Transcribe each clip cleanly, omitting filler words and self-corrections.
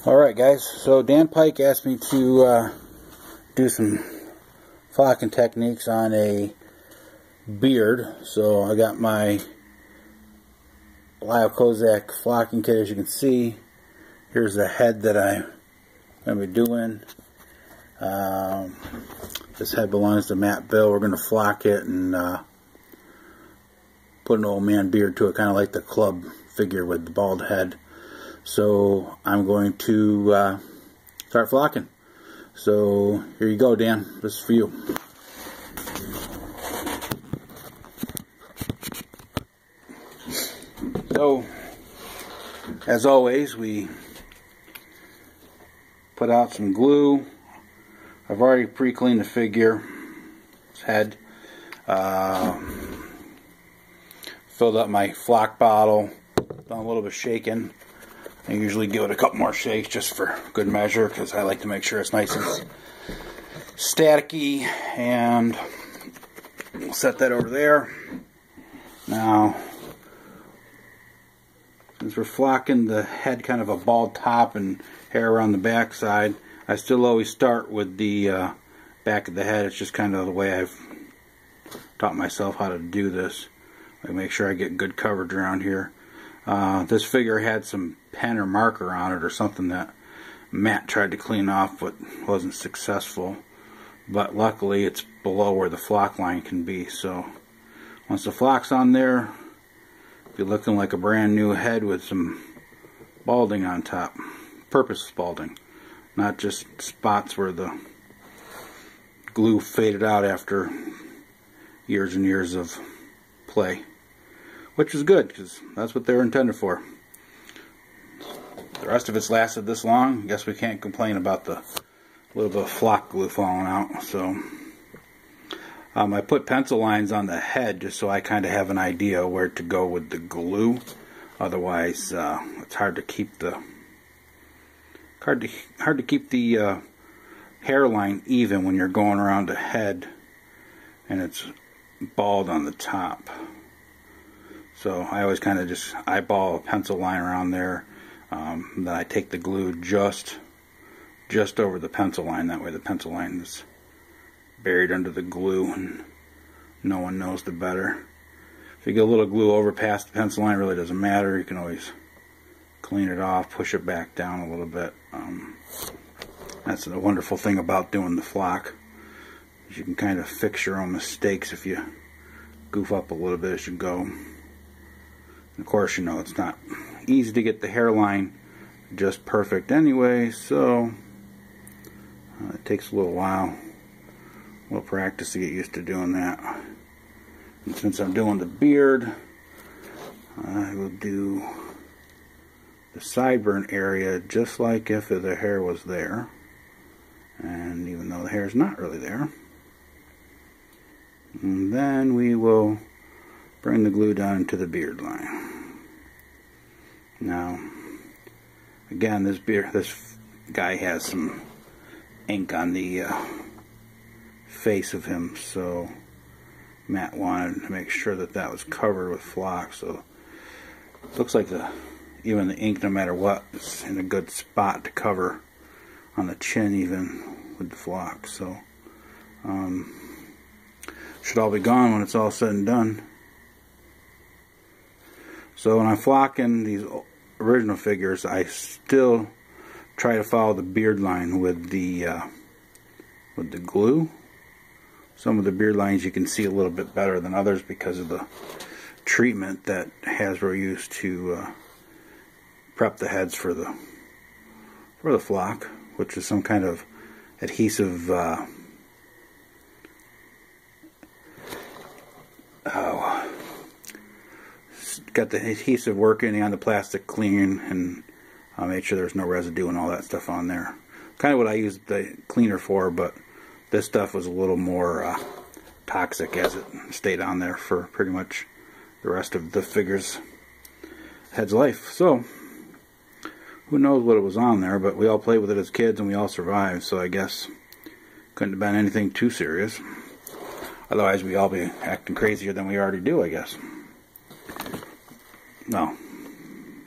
Alright guys, so Dan Pike asked me to do some flocking techniques on a beard. So I got my Lyle Kozak flocking kit. As you can see, here's the head that I'm going to be doing. This head belongs to Matt Bill. We're going to flock it and put an old man beard to it, kind of like the club figure with the bald head. So I'm going to start flocking. So here you go, Dan. This is for you. So, as always, we put out some glue. I've already pre-cleaned the figure, its head. Filled up my flock bottle. Done a little bit of shaking. I usually give it a couple more shakes just for good measure, because I like to make sure it's nice and staticky. And we'll set that over there. Now, since we're flocking the head, kind of a bald top and hair around the back side, I still always start with the back of the head. It's just kind of the way I've taught myself how to do this. I make sure I get good coverage around here. This figure had some pen or marker on it or something that Matt tried to clean off but wasn't successful. But luckily it's below where the flock line can be. So once the flock's on there, be looking like a brand new head with some balding on top. Purpose balding. Not just spots where the glue faded out after years and years of play. Which is good, because that's what they were intended for. The rest of it's lasted this long. I guess we can't complain about the little bit of flock glue falling out. So I put pencil lines on the head just so I kind of have an idea where to go with the glue. Otherwise, it's hard to keep the hairline even when you're going around the head and it's bald on the top. So I always kind of just eyeball a pencil line around there. Then I take the glue just over the pencil line. That way the pencil line is buried under the glue and no one knows the better. If you get a little glue over past the pencil line, it really doesn't matter. You can always clean it off, push it back down a little bit. That's the wonderful thing about doing the flock. You can kind of fix your own mistakes if you goof up a little bit as you go. Of course, you know, it's not easy to get the hairline just perfect anyway, so it takes a little while, a little practice to get used to doing that. And since I'm doing the beard, I will do the sideburn area just like if the hair was there. And even though the hair is not really there. And then we will bring the glue down into the beard line. Now, again, this guy has some ink on the face of him, so Matt wanted to make sure that that was covered with flock. So it looks like even the ink, no matter what, is in a good spot to cover on the chin, even with the flock. So should all be gone when it's all said and done. So when I'm flocking these original figures, I still try to follow the beard line with the glue. Some of the beard lines you can see a little bit better than others because of the treatment that Hasbro used to prep the heads for the flock, which is some kind of adhesive got the adhesive working on the plastic clean, and I made sure there's no residue and all that stuff on there. Kind of what I used the cleaner for, but this stuff was a little more toxic as it stayed on there for pretty much the rest of the figure's head's life. So who knows what it was on there, but we all played with it as kids and we all survived, so I guess couldn't have been anything too serious. Otherwise we'd all be acting crazier than we already do, I guess. No,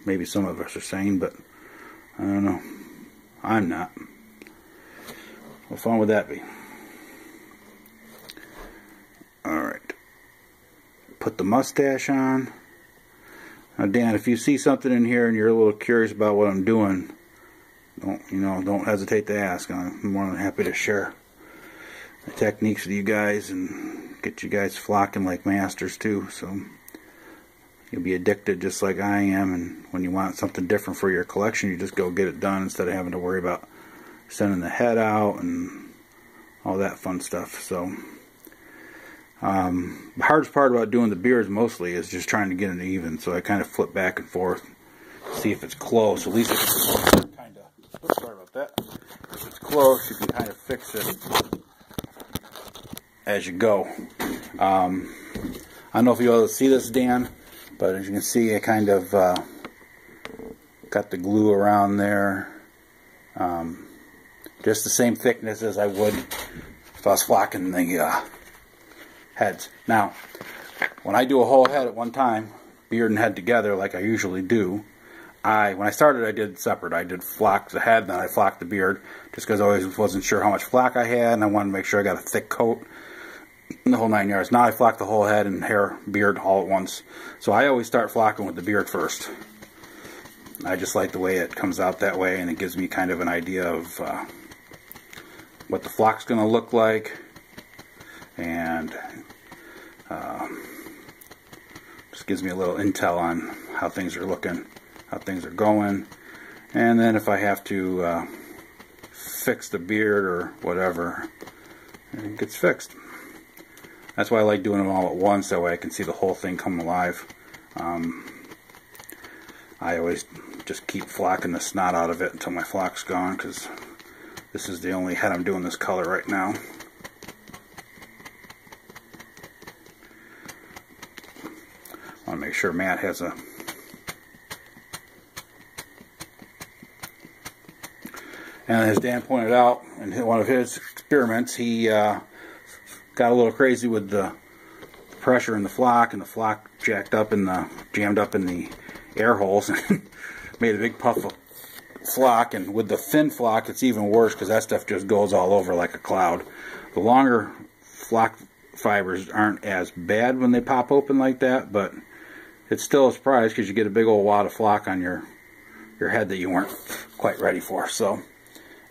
maybe some of us are sane, but I don't know. I'm not. What fun would that be? Alright. Put the mustache on. Now Dan, if you see something in here and you're a little curious about what I'm doing, don't hesitate to ask. I'm more than happy to share the techniques with you guys and get you guys flocking like masters too. So you'll be addicted just like I am, and when you want something different for your collection, you just go get it done instead of having to worry about sending the head out and all that fun stuff. So the hardest part about doing the beards mostly is just trying to get it even. So I kind of flip back and forth, see if it's close. At least it's kind of, sorry about that. If it's close, you can kind of fix it as you go. I don't know if you'll see this, Dan, but as you can see, I kind of got the glue around there. Just the same thickness as I would if I was flocking the heads. Now, when I do a whole head at one time, beard and head together like I usually do, when I started I did separate. I did flock the head, then I flocked the beard, just because I always wasn't sure how much flock I had, and I wanted to make sure I got a thick coat and the whole 9 yards. Now I flock the whole head and hair, beard all at once. So I always start flocking with the beard first. I just like the way it comes out that way, and it gives me kind of an idea of what the flock's going to look like, and just gives me a little intel on how things are looking, how things are going, and then if I have to fix the beard or whatever, it gets fixed. That's why I like doing them all at once, that way I can see the whole thing come alive. I always just keep flocking the snot out of it until my flock's gone, because this is the only head I'm doing this color right now. I want to make sure Matt has a... And as Dan pointed out in one of his experiments, he got a little crazy with the pressure in the flock, and the flock jammed up in the air holes and made a big puff of flock. And with the thin flock, it's even worse, because that stuff just goes all over like a cloud. The longer flock fibers aren't as bad when they pop open like that, but it's still a surprise, because you get a big old wad of flock on your head that you weren't quite ready for. So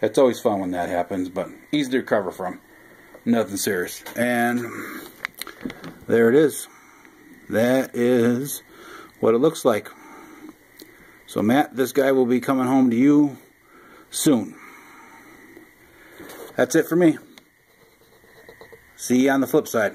it's always fun when that happens, but easy to recover from. Nothing serious. And there it is. That is what it looks like. So Matt, this guy will be coming home to you soon. That's it for me. See you on the flip side.